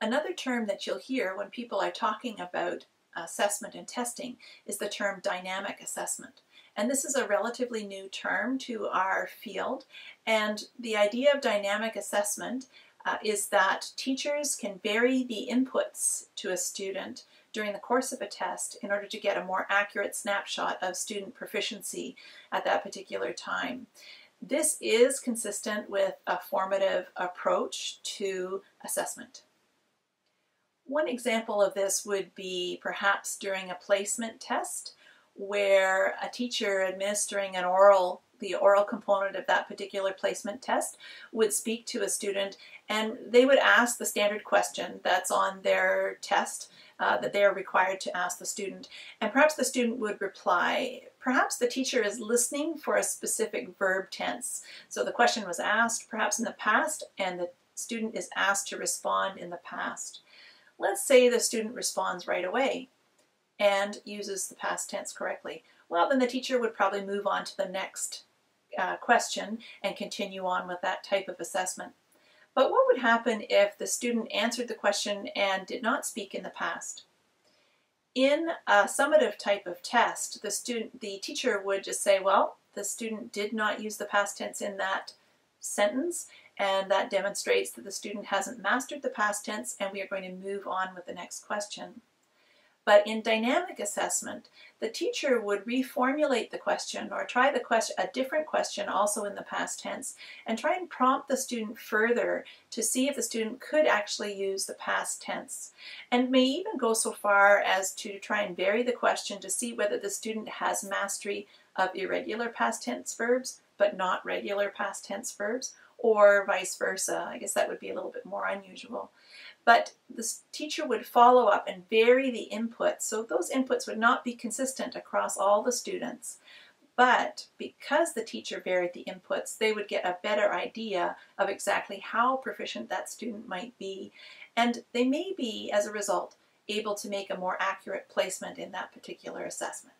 Another term that you'll hear when people are talking about assessment and testing is the term dynamic assessment. And this is a relatively new term to our field. And the idea of dynamic assessment is that teachers can vary the inputs to a student during the course of a test in order to get a more accurate snapshot of student proficiency at that particular time. This is consistent with a formative approach to assessment. One example of this would be perhaps during a placement test where a teacher administering the oral component of that particular placement test would speak to a student, and they would ask the standard question that's on their test that they are required to ask the student. And perhaps the student would reply. Perhaps the teacher is listening for a specific verb tense. So the question was asked perhaps in the past, and the student is asked to respond in the past. Let's say the student responds right away and uses the past tense correctly. Well, then the teacher would probably move on to the next question and continue on with that type of assessment. But what would happen if the student answered the question and did not speak in the past? In a summative type of test, the teacher would just say, well, the student did not use the past tense in that sentence, and that demonstrates that the student hasn't mastered the past tense, and we are going to move on with the next question. But in dynamic assessment, the teacher would reformulate the question or try a different question also in the past tense and try and prompt the student further to see if the student could actually use the past tense, and may even go so far as to try and vary the question to see whether the student has mastery of irregular past tense verbs but not regular past tense verbs, or vice versa. I guess that would be a little bit more unusual. But the teacher would follow up and vary the inputs, so those inputs would not be consistent across all the students. But because the teacher varied the inputs, they would get a better idea of exactly how proficient that student might be, and they may be, as a result, able to make a more accurate placement in that particular assessment.